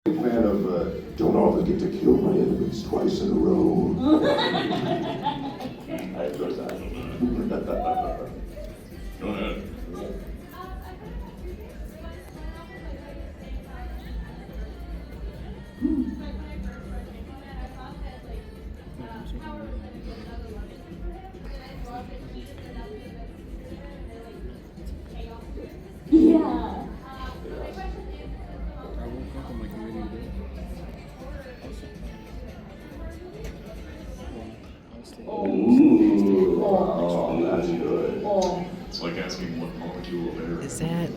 Fan of don't often get to kill my enemies twice in a row. I enjoy that. Go ahead. Yeah. Ooh, oh, that's good. It's like asking what molecule of air. Is that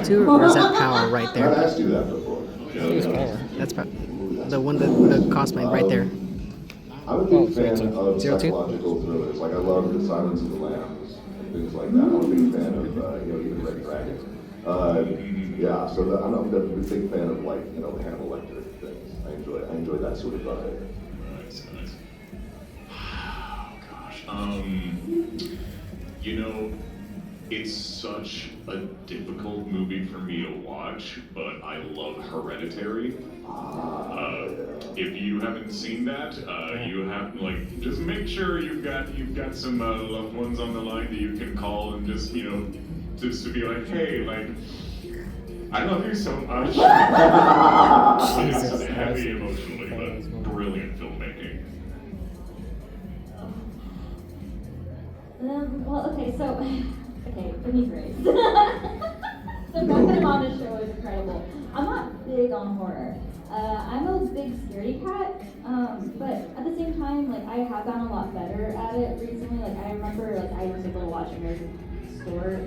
02 or is that power right I've there? asked you that before. That's the one that the cosplay right there. I'm a big fan of 02? psychological thrillers. Like I love The Silence of the Lambs and things like that. I'm a big fan of even Red Dragon. Yeah, so I'm a big fan of Hannibal Lecter things. I enjoy that sort of vibe. Nice. Oh gosh. It's such a difficult movie for me to watch, but I love Hereditary. If you haven't seen that, you have just make sure you've got some loved ones on the line that you can call and just to be like, hey, I love you so much. It's heavy emotionally, but brilliant filmmaking. Give me grace. The fact that I'm on this show is incredible. I'm not big on horror. I'm a big scaredy cat, but at the same time, I have gotten a lot better at it recently. I remember, I was able to watch American Horror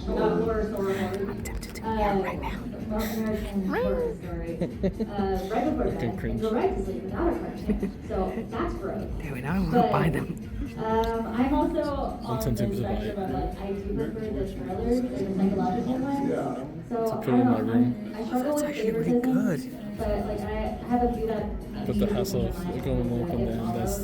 Story. I'm tempted to be out right now. American Horror Story. Right before bed, and go right to sleep without a cartoon. So that's great. Damn it, I don't want to buy them. I'm also on the spectrum of I do prefer the thrillers in a psychological way. Yeah. So I put in my don't know. room. I struggle with actually really favoritism, good. but I have a few that. But the hassle of going up and down, that's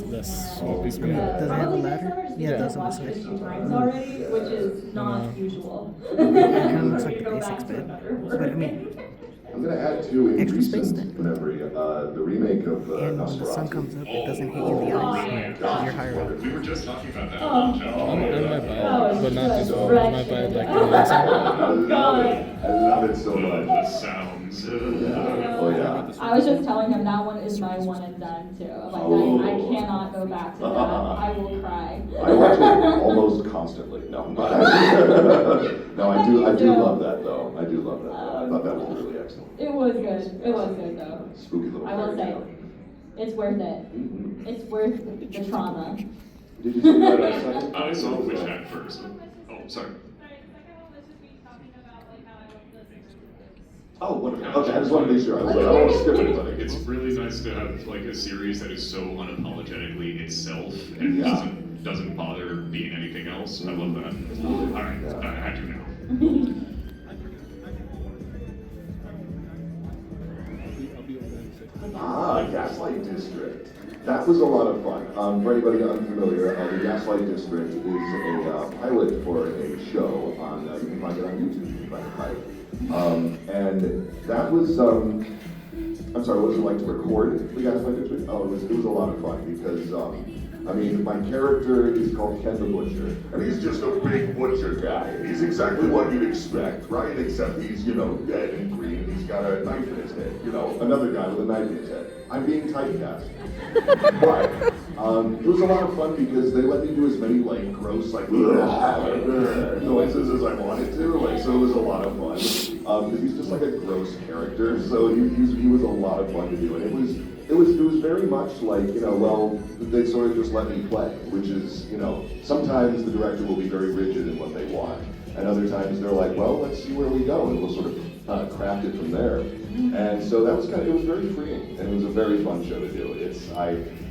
what beats me up. Does it have a ladder? Yeah, it does on the I've watched side. it 2 times already, which is not usual. It kind of looks like the basics bed. But I mean, I'm gonna add two in Extra space recent then. memory. The remake of and when the sun Nosferatu. comes up, it doesn't hit you in the eyes. You're higher up. We were just talking about that. I might buy it, but not this one. I might buy it like the I love it so much. The sounds. Oh yeah. I was just telling him that one is my one and done too. I cannot go back to that. I will cry. I watch it almost constantly. No, no, I do love that though. I do love that. I thought that was really excellent. It was good. It was good though. Spooky little. I will say, it's worth it. It's worth the trauma. Did you see that second? I saw Witch Hat first. Oh, sorry. Oh, wonderful. Okay, I just want to be sure. I don't want to skip anybody. It's really nice to have a series that is so unapologetically itself and doesn't bother being anything else. I love that. All right, I had to know. Gaslight District. That was a lot of fun. For anybody unfamiliar, the Gaslight District is a pilot for a show on, you can find it on YouTube, you can find the pilot. And that was, I'm sorry, what was it like to record the Gaslight District? Oh, it was a lot of fun because, my character is called Ken the Butcher, and he's just a big butcher guy. He's exactly what you'd expect, right? Except he's, dead and green, and he's got a knife in his head. Another guy with a knife in his head. I'm being typecast. But it was a lot of fun because they let me do as many gross noises as I wanted to. So it was a lot of fun. Because he's just a gross character, so he was a lot of fun to do, and it was very much they sort of just let me play, which is sometimes the director will be very rigid in what they want, and other times they're like, well, let's see where we go, and we'll sort of craft it from there. And so that was it was very freeing, and it was a very fun show to do.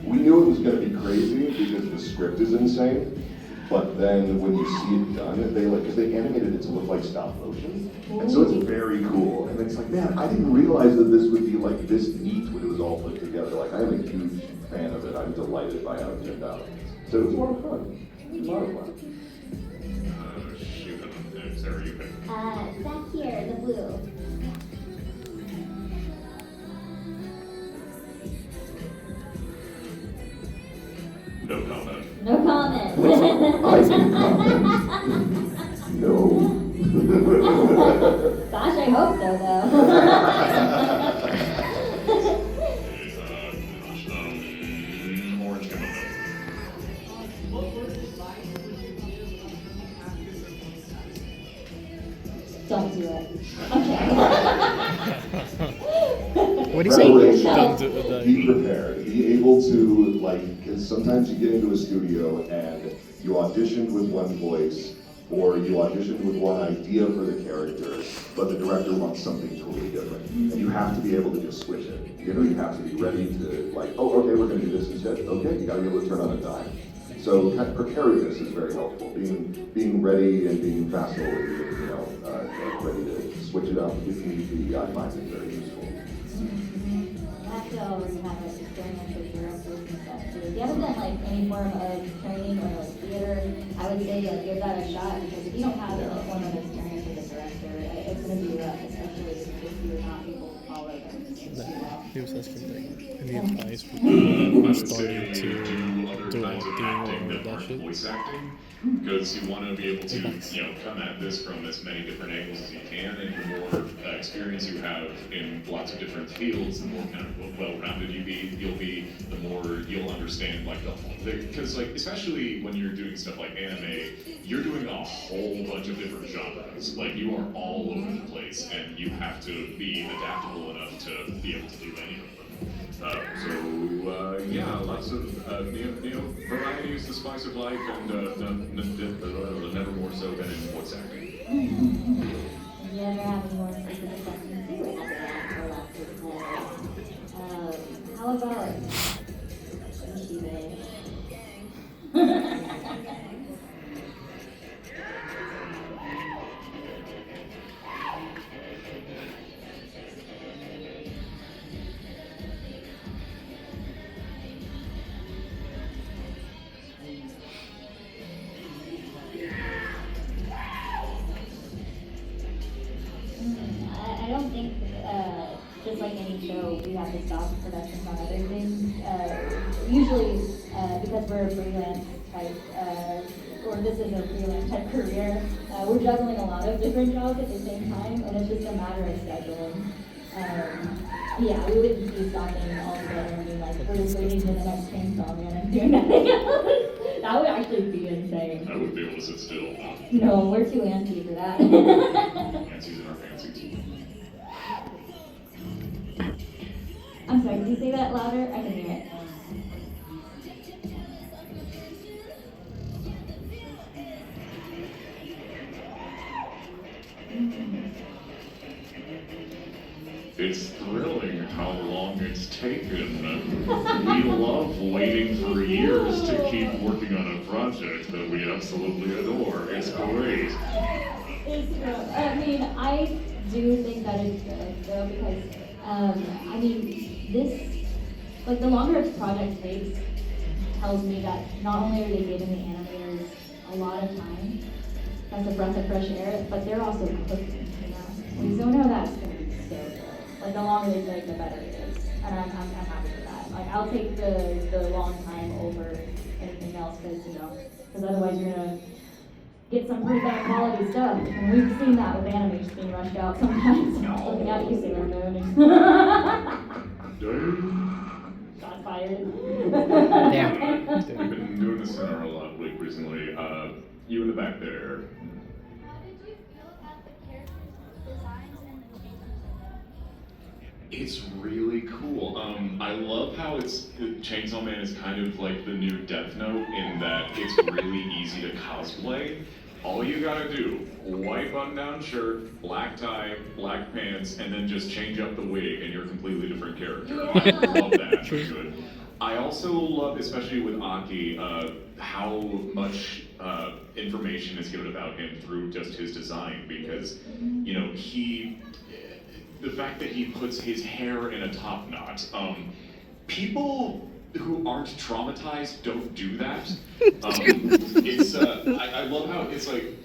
We knew it was going to be crazy because the script is insane, but then when you see it done, because they animated it to look like stop motion, and so it's very cool. And it's man, I didn't realize that this would be this neat when it was all put together. I am a huge fan of it. I'm delighted by how it turned out. So it was a lot of fun. It was a lot of fun. Back here, the blue. No comment. No comment. I can comment. No. Gosh, I hope so, though. Orange kimono. Don't do it. Okay. What do you say? Preparation. Don't do it. Be prepared. Be able to, like, because sometimes you get into a studio and you auditioned with one voice, or you auditioned with one idea for the character, but the director wants something totally different. And you have to be able to just switch it. You know, you have to be ready to, like, oh, okay, we're going to do this instead. Okay, you got to be able to turn on a dime. So kind of preparedness is very helpful. Being ready and being facile, you know, ready to switch it up if need be, I find it very useful. You have to already have like experience with directors and stuff too. If you haven't done like any form of training or like theater, I would say like give that a shot, because if you don't have any form of experience with a director, it's gonna be rough, especially if you're not able to follow them. You know? He was asking like any advice for people that are starting to do acting or that shit. Voice acting, because you want to be able to, you know, come at this from as many different angles as you can, and the more experience you have in lots of different fields, the more kind of well-rounded you'll be, the more you'll understand like because like especially when you're doing stuff like anime, you're doing a whole bunch of different genres. Like you are all over the place, and you have to be adaptable enough to be able to do any of them. Yeah, lots of variety is the spice of life, and never more so than in voice acting. If you ever have any more specific questions, you would have to ask for lots of how about sushi, I don't think, just like any show, we have to stop productions on other things. Usually, because we're a freelance type, or this is a freelance type career, we're juggling a lot of different jobs at the same time, and it's just a matter of scheduling. Yeah, we wouldn't be stopping altogether and being like, we're just waiting for the next chainsaw man and doing nothing else. That would actually be insane. I wouldn't be able to sit still. No, we're too antsy for that. Fancies and our fancies. I'm sorry, can you say that louder? I can hear it. It's thrilling how long it's taken. We love waiting for years to keep working on a project that we absolutely adore. It's great. It's true. I mean, I do think that it's good, though, because, I mean, this, like, the longer a project takes, tells me that not only are they giving the animators a lot of time, that's a breath of fresh air, but they're also cooking, you know? We don't know that's going to be so good. Like, the longer they take, the better it is. And I'm happy with that. Like, I'll take the long time over anything else, because, you know, because otherwise you're going to get some pretty bad quality stuff. And we've seen that with anime just being rushed out sometimes. Looking at you, Sailor Moon. Got fired. Yeah. We've been doing this in our lot week recently. You in the back there. How did you feel about the characters' designs and the changes in them? It's really cool. I love how Chainsaw Man is kind of like the new Death Note in that it's really easy to cosplay. All you gotta do, white button-down shirt, black tie, black pants, and then just change up the wig and you're a completely different character. I love that. Good. I also love, especially with Aki, how much information is given about him through just his design, because, you know, the fact that he puts his hair in a top knot, people who aren't traumatized don't do that. I love how it's like,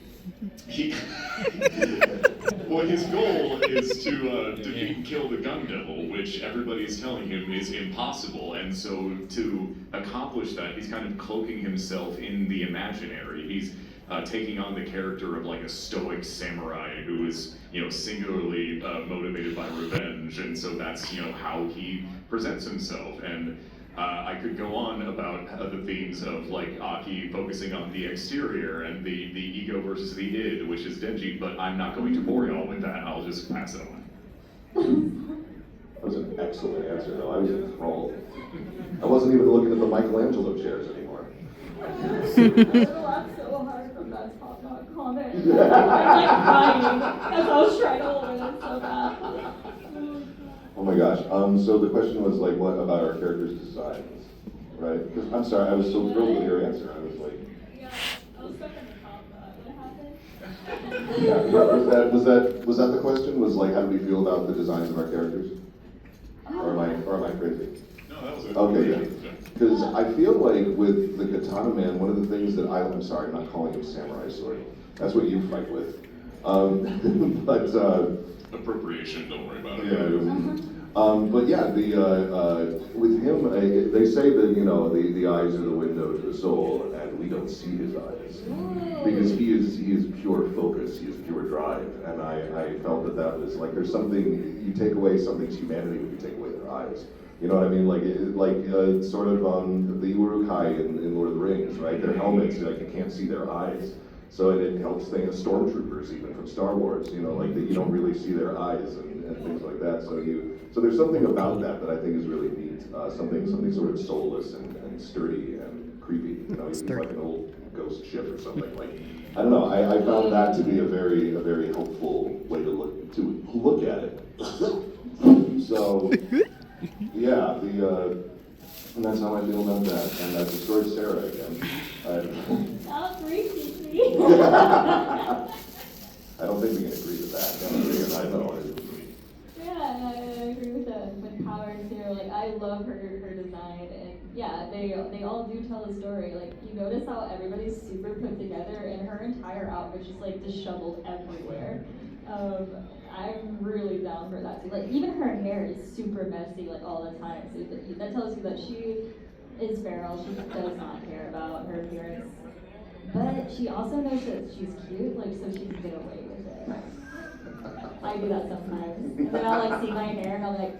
Well, his goal is to defeat and kill the gun devil, which everybody is telling him is impossible. And so to accomplish that, he's kind of cloaking himself in the imaginary. He's taking on the character of like a stoic samurai who is, singularly motivated by revenge. And so that's, how he presents himself. And I could go on about the themes of like Aki focusing on the exterior and the ego versus the id, which is Denji, but I'm not going to bore y'all with that. I'll just pass it on. That was an excellent answer, though. I was enthralled. I wasn't even looking at the Michelangelo chairs anymore. I laughed so hard from that top-notch comment. I'm like crying as I was trying to hold it in so bad. Oh my gosh. So the question was like, what about our characters' designs, right? 'Cause I'm sorry, I was so thrilled with your answer. I was like, Yeah, I was stuck in the top. What happened? yeah. Was that the question? Was like, how do we feel about the designs of our characters? Or am I crazy? No, that was it. Okay, yeah. Because I feel like with the Katana Man, one of the things that I'm sorry, I'm not calling him Samurai Sword. That's what you fight with. But Appropriation, don't worry about it. yeah. But yeah, with him, they say that the eyes are the window to the soul, and we don't see his eyes because he is pure focus, he is pure drive, and I felt that was like there's something you take away something's humanity when you take away their eyes. You know what I mean? Like sort of the Uruk-hai in Lord of the Rings, right? Their helmets, like you can't see their eyes. So it helps things, stormtroopers even from Star Wars, like that you don't really see their eyes and things like that. So there's something about that I think is really neat. Something sort of soulless and sturdy and creepy. He's like an old ghost ship or something. Like I don't know. I found that to be a very helpful way to look at it. So yeah, and that's how I feel about that. And that's the story of Sarah again. Stop reaching me. I don't think we can agree with that. I know. Yeah, I agree with Power too. Like I love her design, and yeah, they all do tell a story. Like you notice how everybody's super put together, and her entire outfit's just like disheveled everywhere. I'm really down for that too. Like even her hair is super messy like all the time. So that tells you that she is feral. She does not care about her appearance. But she also knows that she's cute, like so she can get away with it. I do that sometimes. And then I'll like see my hair and I'll be like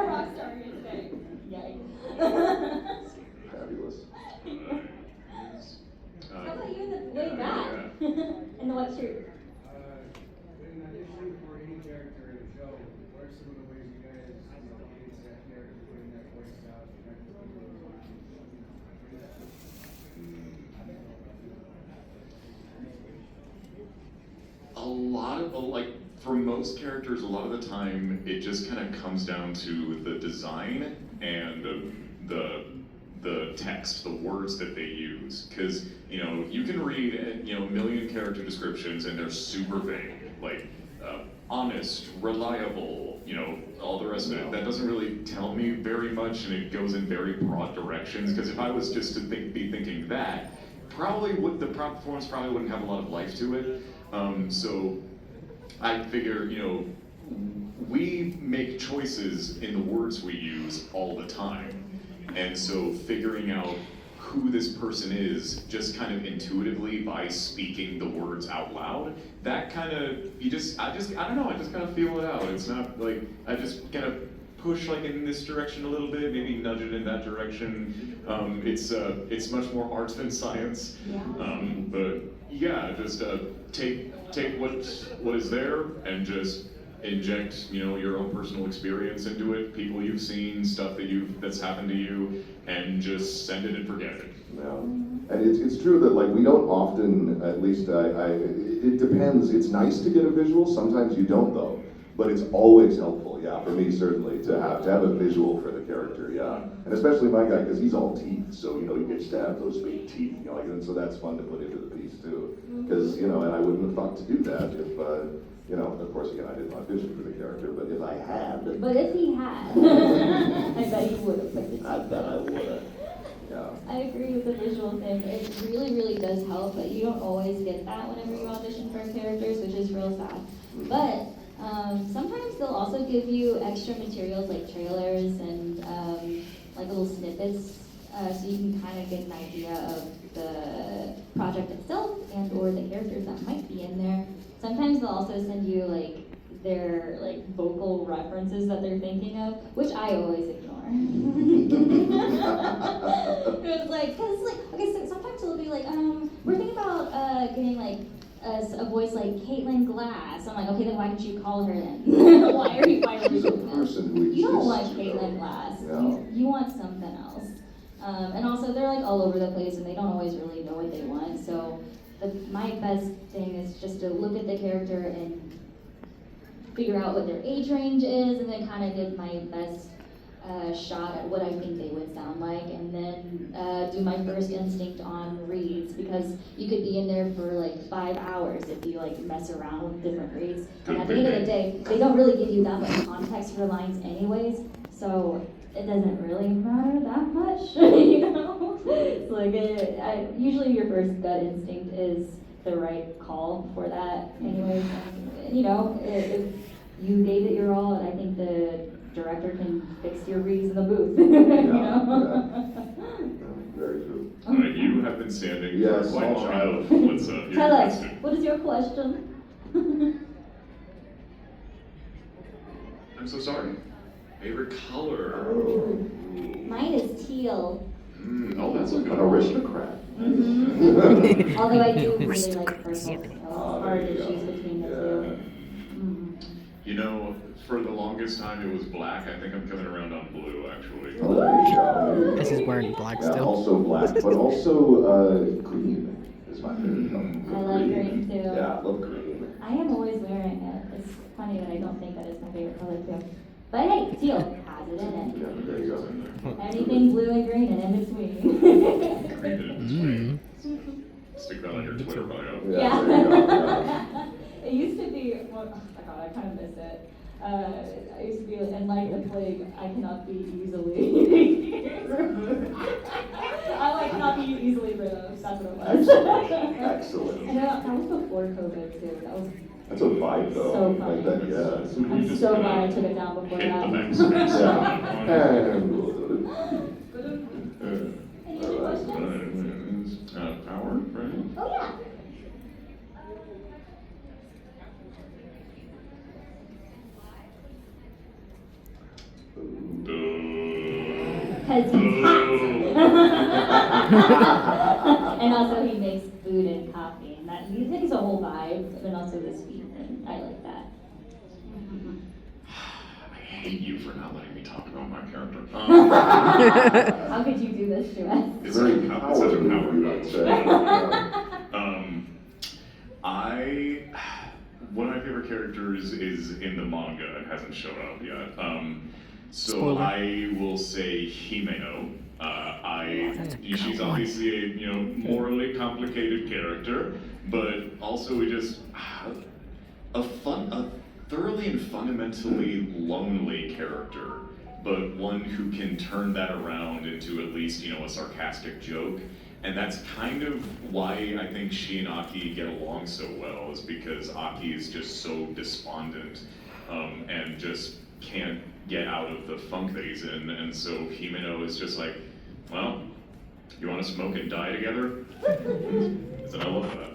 Rockstar here today. Yikes. Fabulous. How about you in the way back? In the white shirt. In addition for any character in the show, what are some of the ways you guys engage that character, putting that voice out? A lot of, like, for most characters, a lot of the time, it just kind of comes down to the design and the text, the words that they use. Because, you can read, a million character descriptions and they're super vague. Like, honest, reliable, all the rest of it. That doesn't really tell me very much, and it goes in very broad directions. Because if I was just to be thinking that, the performance probably wouldn't have a lot of life to it. So I figure, we make choices in the words we use all the time. And so figuring out who this person is just kind of intuitively by speaking the words out loud, that kind of, I don't know, I just kind of feel it out. It's not like, I just kind of push like in this direction a little bit, maybe nudge it in that direction. It's much more art than science. Yeah. But yeah, just take what is there and just inject your own personal experience into it, people you've seen, stuff that's happened to you, and just send it and forget it. Yeah. And it's true that like we don't often, at least it depends. It's nice to get a visual. Sometimes you don't though. But it's always helpful, yeah, for me certainly, to have a visual for the character, yeah. And especially my guy, because he's all teeth, so, he gets to have those big teeth, and so that's fun to put into the piece, too. Because, and I wouldn't have thought to do that if, of course, again, I didn't audition for the character, but if I had. But if he had, I bet he would have put it. I bet I would have. Yeah, Yeah. I agree with the visual thing. It really, really does help, but you don't always get that whenever you audition for characters, which is real sad. But sometimes they'll also give you extra materials like trailers and like little snippets, so you can kind of get an idea of the project itself and or the characters that might be in there. Sometimes they'll also send you like their like vocal references that they're thinking of, which I always ignore. Cause like, okay, so sometimes it'll be like, we're thinking about getting like a voice like Caitlin Glass. I'm like, okay, then why didn't you call her then? why are you She's a doing that? person who You don't want exists, you know. Caitlin Glass. Yeah. You want something else. And also, they're like all over the place, and they don't always really know what they want. So, my best thing is just to look at the character and figure out what their age range is, and then kind of give my best shot at what I think they would sound like, and then do my first instinct on reads, because you could be in there for like 5 hours if you like mess around with different reads. And at the end of the day, they don't really give you that much context for lines anyways, so it doesn't really matter that much, you know? It's like, usually your first gut instinct is the right call for that anyways. And, you know, if you gave it your all, and I think the director can fix your reads in the booth, you know? Very true. All right, you have been standing Yes, for quite a all while. right. What's up? Your Tell us, question. what is your question? I'm so sorry. Favorite color? Mine is teal. Oh, that's a good An one. aristocrat. Mm-hmm. Although I do really like purple, so it's hard there to you go. choose between the two. Mhm. You know, for the longest time it was black. I think I'm coming around on blue, actually. Oh, there you go. This is wearing black Yeah, still. also black, but also green is my favorite color. I like green too. Yeah, I love green. I am always wearing it. It's funny that I don't think that it's my favorite color too. But hey, teal has it in it. Yeah, there you go. Anything blue and green and in between. Stick that on your Twitter bio. Yeah. There you go. Yeah. It used to be, well, oh my god, I kind of miss it. I used to be, and like the plague, I cannot be easily removed. I cannot be easily rid of, that's what it was. Excellent. Excellent. And that was before COVID too, that was That's a vibe though. so funny. Like that, yeah. I'm so glad I took it down before Hit the that. backspace. Any other questions? Power, right? Oh yeah. Because he's hot. And also he makes food and coffee, and that he takes a whole vibe, and also the sweet thing. I like that. I hate you for not letting me talk about my character. How could you do this to us? It's Very such a power powerful, I'd say. One of my favorite characters is in the manga. It hasn't shown up yet. So Spoiler. I will say Himeno. That's a She's good one. obviously a morally complicated character, but also just a thoroughly and fundamentally lonely character, but one who can turn that around into at least a sarcastic joke. And that's kind of why I think she and Aki get along so well, is because Aki is just so despondent and just can't get out of the funk that he's in. And so Himeno is just like, well, you want to smoke and die together? So I love that.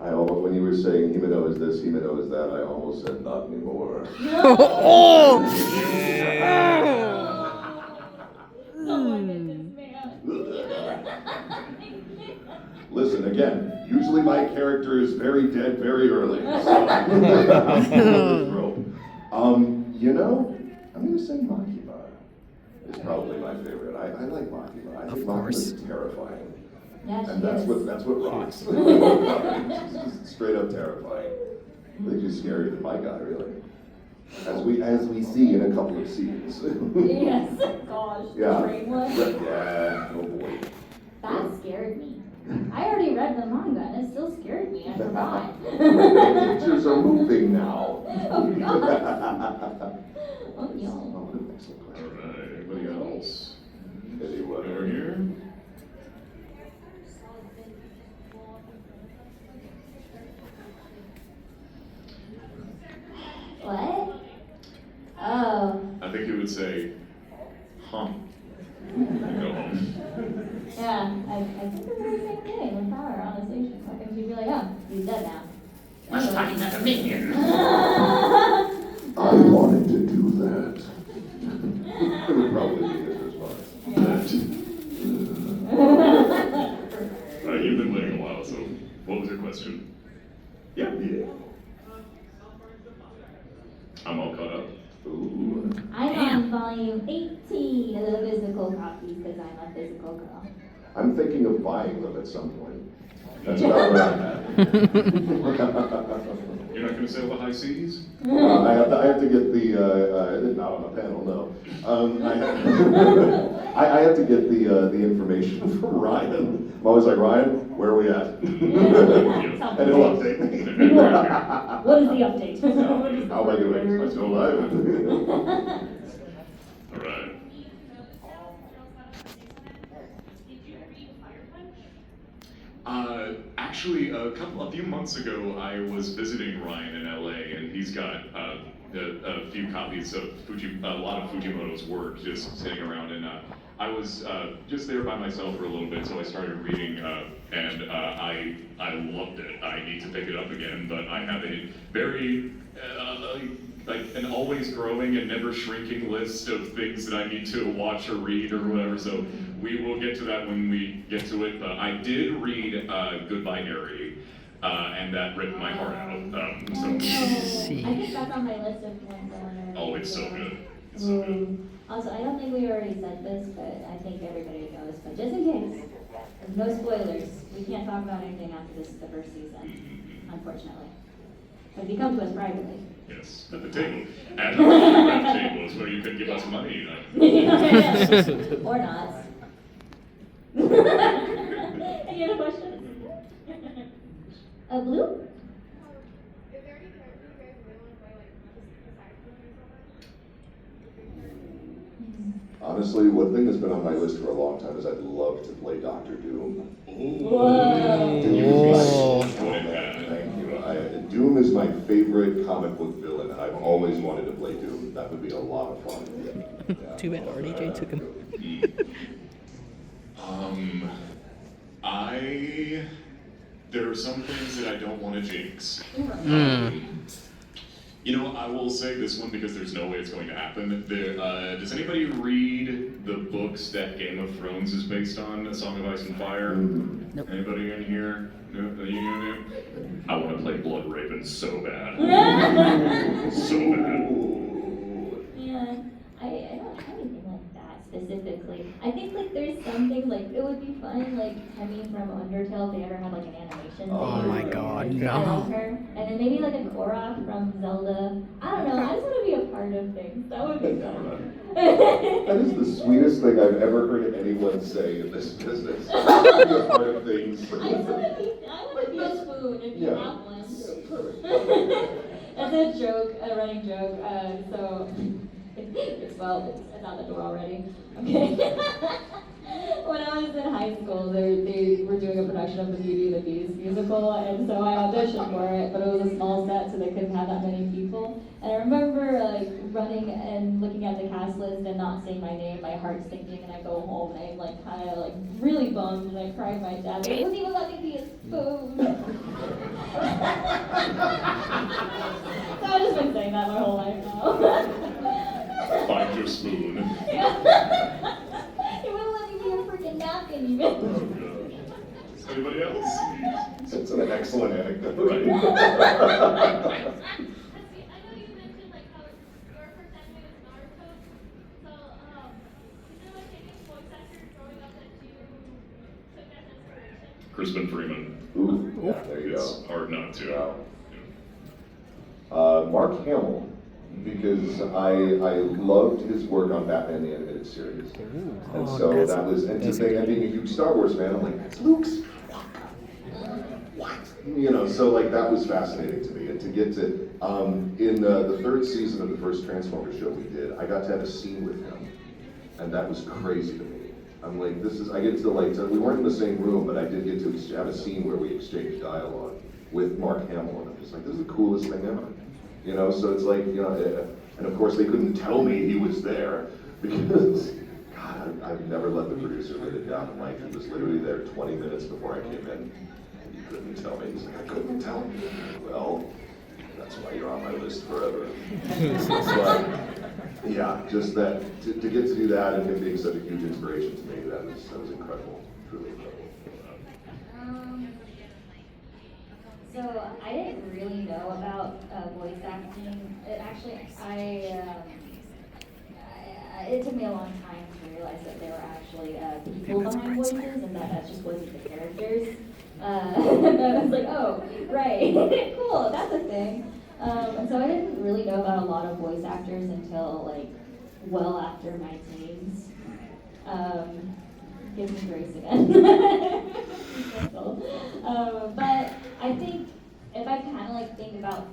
I almost, when you were saying Himeno is this, Himeno is that, I almost said not anymore. Oh! Oh my goodness, man. Listen, again, usually my character is very dead very early. I'm gonna say Makima is probably my favorite. I like Makima. I think Makima is terrifying. Yeah, she And that's is. what rocks. She's just straight up terrifying. I think she's scarier than my guy, really. As we see in a couple of scenes. Yes, gosh, Yeah. the train one. Yeah, oh boy. That scared me. I already read the manga and it still scared me. I forgot. Pictures are moving now. Oh god. Oh no. Oh, what an excellent question. All right, anybody else? Anyway. Over here? would say, huh, and go home. Yeah, I think the very same thing with Power, honestly. I think she'd be like, oh, he's dead now. Must find another minion. I wanted to do that. It would probably be his response. You've been waiting a while, so what was your question? Yeah. I'm all caught up. Ooh. I'm on volume 18 of the physical copies because I'm a physical girl. I'm thinking of buying them at some point. That's about where I'm at. You're not going to sail the high seas? I have to get the, not on a panel, no. I have to get the information from Ryan. I'm always like, Ryan, where are we at? And he'll update me. What is the update? How am I doing? Am I still alive? All right. Actually, a few months ago, I was visiting Ryan in LA, and he's got a few copies of a lot of Fujimoto's work just sitting around, and I was just there by myself for a little bit, so I started reading, and I loved it. I need to pick it up again, but I have a very like an always growing and never shrinking list of things that I need to watch or read or whatever, so we will get to that when we get to it. But I did read Goodbye Harry, and that ripped my heart out. I think that's on my list of ones I want to read. Oh, it's so good. It's so good. Also, I don't think we already said this, but I think everybody knows. But just in case, there's no spoilers. We can't talk about anything after this is the first season, unfortunately. But if you come to us privately. Yes, at the table. At the table is where you can give us money. Or not. Any other questions? Blue? Is there any character you guys really want to play, like, aside from yourself? Honestly, one thing that's been on my list for a long time is I'd love to play Doctor Doom. Whoa. Whoa. Thank you. Doom is my favorite comic book villain. I've always wanted to play Doom. That would be a lot of fun. Yeah. Too bad RDJ took him. There are some things that I don't want to jinx. Mm. You know, I will say this one because there's no way it's going to happen. Does anybody read the books that Game of Thrones is based on, A Song of Ice and Fire? Nope. Anybody in here? No? I want to play Blood Raven so bad. So bad. Yeah, I don't have anything like that specifically. I think like there's something like it would be fun like Hemi from Undertale if they ever had like an animation. Oh thing. my god, I love no. her. And then maybe like a Korok from Zelda. I don't know. I just want to be a part of things. That would be fun. That is the sweetest thing I've ever heard anyone say in this business. Be a part of things. I want to be a spoon if you Yeah. have one. Yeah, perfect. That's a joke, a running joke. So, well, it's out the door already. Okay. When I was in high school, they were doing a production of the Beauty and the Beast musical, and so I auditioned for it, but it was a small set, so they couldn't have that many people. And I remember like running and looking at the cast list and not seeing my name, my heart sinking, and I go home and I'm like kind of like really bummed, and I cried to my dad. Like, wouldn't even let me be a spoon. So I've just been saying that my whole life now. Find your spoon. It wouldn't let me be a freaking napkin even. Anybody else? It's an excellent anecdote. Right. I know you mentioned like how your first anime was Naruto. So, is there like any voice actor growing up that you took as inspiration? Crispin Freeman. Ooh, yeah, there you It's go. hard not to. Wow. Mark Hamill, because I loved his work on Batman the Animated Series. And Oh, so that's- that was, and to that's think, good. and being a huge Star Wars fan, I'm like, that's Luke Skywalker. What? You know, so like that was fascinating to me. And to get to, in the third season of the first Transformers show we did, I got to have a scene with him. And that was crazy to me. I'm like, I get to like, we weren't in the same room, but I did get to have a scene where we exchanged dialogue with Mark Hamill. And I'm just like, this is the coolest thing ever. You know, so it's like, you know, and of course they couldn't tell me he was there because, God, I've never let the producer live it down. I'm like, he was literally there 20 minutes before I came in, and he couldn't tell me. He's like, I couldn't tell you. Well, that's why you're on my list forever. But, yeah, just that, to get to do that and him being such a huge inspiration to me, that was incredible, truly incredible. So I didn't really know about voice acting. It took me a long time to realize that there were actually people behind voices, and that just wasn't the characters. And I was like, oh, right, cool, that's a thing. And so I didn't really know about a lot of voice actors until like well after my teens. Give me grace again. But I think if I kind of like think about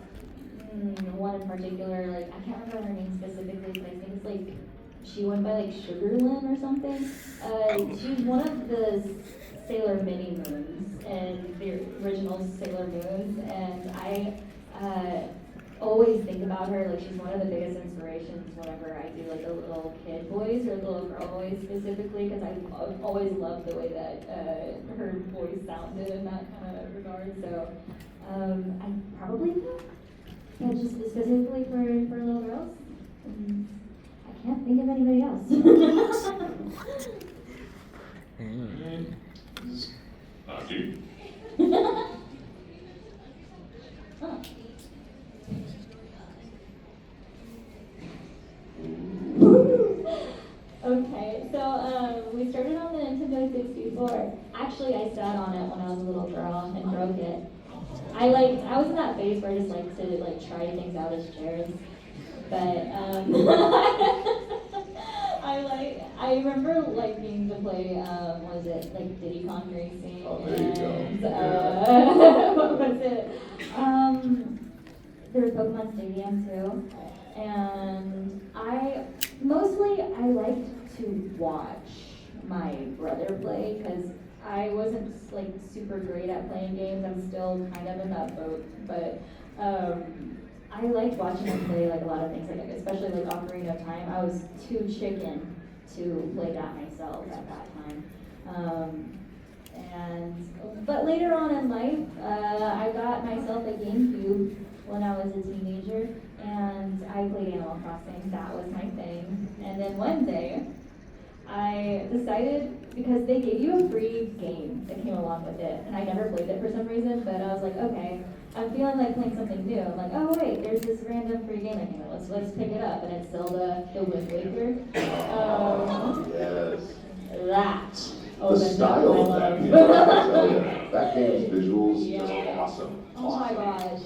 one in particular, like I can't remember her name specifically, but I think it's like she went by like Sugarlyn or something. She's one of the Sailor Mini Moons and the original Sailor Moons, and I always think about her like she's one of the biggest inspirations whenever I do like a little kid voice or a little girl voice specifically, because I always loved the way that her voice sounded in that kind of regard. So I probably know, but just specifically for little girls, I can't think of anybody else. Dude. Huh. Okay, so we started on the Nintendo 64. Actually, I sat on it when I was a little girl and broke it. I was in that phase where I just like to like try things out as chairs, but I remember liking to play was it like Diddy Kong Racing? Oh, there you and, go. what was it? There was Pokemon Stadium too, and I liked to watch my brother play because I wasn't like super great at playing games. I'm still kind of in that boat, but I liked watching him play like a lot of things, like especially like Ocarina of Time. I was too chicken to play that myself at that time. But later on in life, I got myself a GameCube when I was a teenager, and I played Animal Crossing. That was my thing. And then one day, I decided, because they gave you a free game that came along with it, and I never played it for some reason, but I was like, okay, I'm feeling like playing something new. I'm like, oh wait, there's this random free game that came out. Let's pick it up, and it's Zelda: The Wind Waker. Yes. That. The style of that game, I tell you, that game's visuals just awesome. Oh my gosh,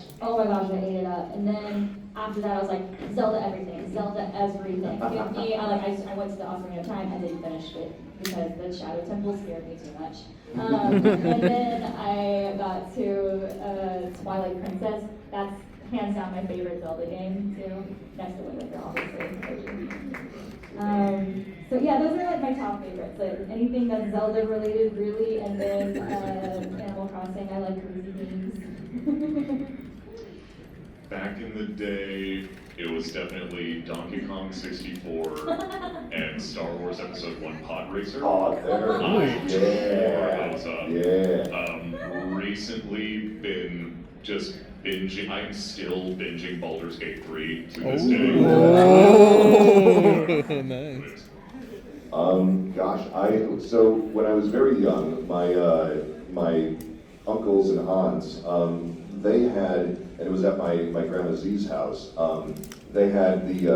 I ate it up. And then after that, I was like, Zelda everything. Give me, I went to the Ocarina of Time, I didn't finish it because the Shadow Temple scared me too much. And then I got to Twilight Princess. That's hands down my favorite Zelda game too. Next to Wind Waker, obviously. So yeah, those are like my top favorites. Like anything that's Zelda related, really, and then Animal Crossing. I like crazy games. Back in the day, it was definitely Donkey Kong 64 and Star Wars Episode 1 Pod Racer. Oh, there I it tore those up. is. Yeah. Recently been just binging. I'm still binging Baldur's Gate 3 to this Oh, nice. Gosh, so when I was very young, my uncles and aunts, they had, and it was at my Grandma Z's house, they had the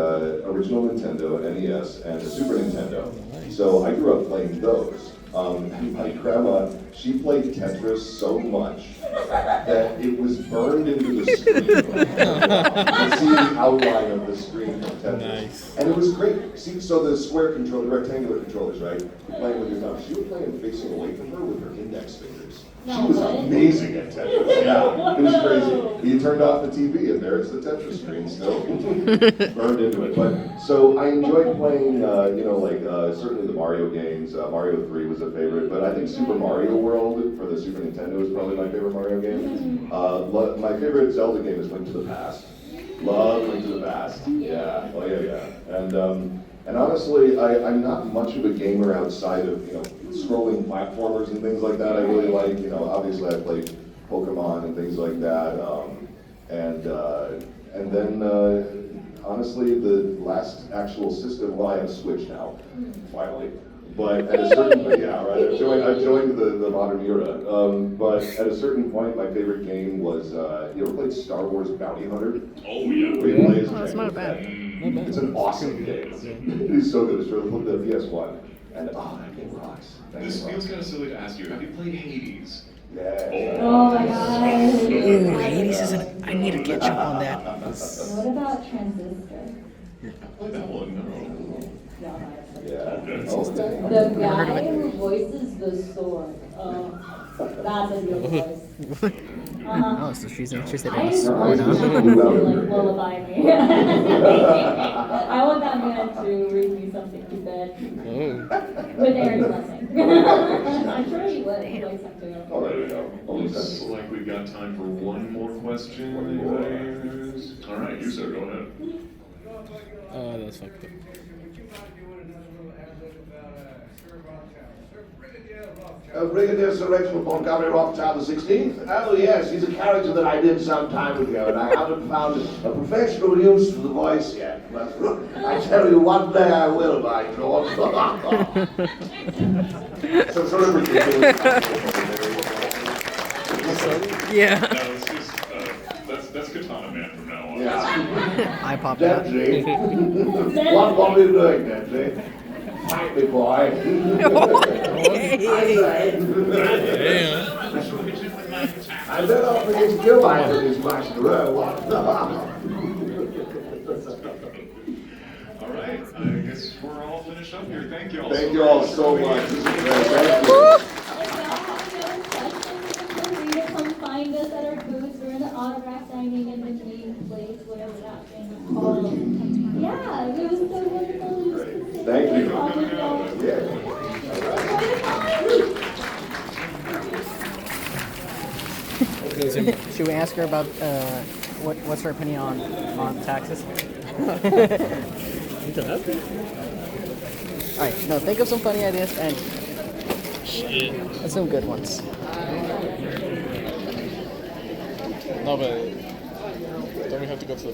original Nintendo, NES, and the Super Nintendo. So I grew up playing those. And my grandma, she played Tetris so much that it was burned into the screen. You could see the outline of the screen from Tetris. Nice. And it was great. See, so the square controller, the rectangular controllers, right? You're playing with your thumb. She was playing facing away from her with her index fingers. She was amazing at Tetris. Yeah, it was crazy. You turned off the TV and there's the Tetris screen still burned into it. But so I enjoyed playing, certainly the Mario games. Mario 3 was a favorite, but I think Super Mario World for the Super Nintendo is probably my favorite Mario game. My favorite Zelda game is Link to the Past. Love Link to the Past. Yeah. Oh yeah. And honestly, I'm not much of a gamer outside of scrolling platformers and things like that. I really like obviously I play Pokemon and things like that. And then honestly, the last actual system. Well, I have a Switch now, finally. But at a certain point, yeah, right. I've joined the modern era. But at a certain point, my favorite game was you ever played Star Wars Bounty Hunter? Oh yeah. Where you play as Oh, that's Jango not bad. Fett. Not bad. It's an awesome game. It is so good. It's for the PS1, and that game rocks. That This game feels rocks. kind of silly to ask you. Have you played Hades? Yeah. Oh my god. Ooh, Hades is an. I need to catch up on that. What about Transistor? Played that one? No. Yeah. Okay. The guy who voices the sword. That's a good voice. Oh, so she said it I was just sword, want him huh? to lullaby me. I want that man to read me something to bed Oh. with Aaron's blessing. I'm sure he would. He likes that too. Oh, there we go. Looks like we've got time for one more question. All right, you sir, go ahead. That's fucked up. Would you mind doing another little ad-lib about Sir Rothschild? Sir Brigadier Rothschild. Brigadier Sir Reginald Montgomery Rothschild the 16th? Oh yes, he's a character that I did some time ago, and I haven't found a professional use for the voice yet. But I tell you, one day I will, by George. So sort of ridiculous. Yeah. No, it's just that's Katana Man from now on. Yeah. I popped out. Dempsey. What are you doing, Dempsey? Fight me, boy. I say. I don't know if it's still like this master. All right, I guess we're all finished up here. Thank you all. Thank you all so much. This is great. Thank you. Free to come find us at our booths. We're in the autograph signing in the main place, whatever that thing is called. Yeah, it was so wonderful. Thank you. Yeah. Should we ask her about what's her opinion on taxes? All right, no, think of some funny ideas and some good ones. No, but don't we have to go to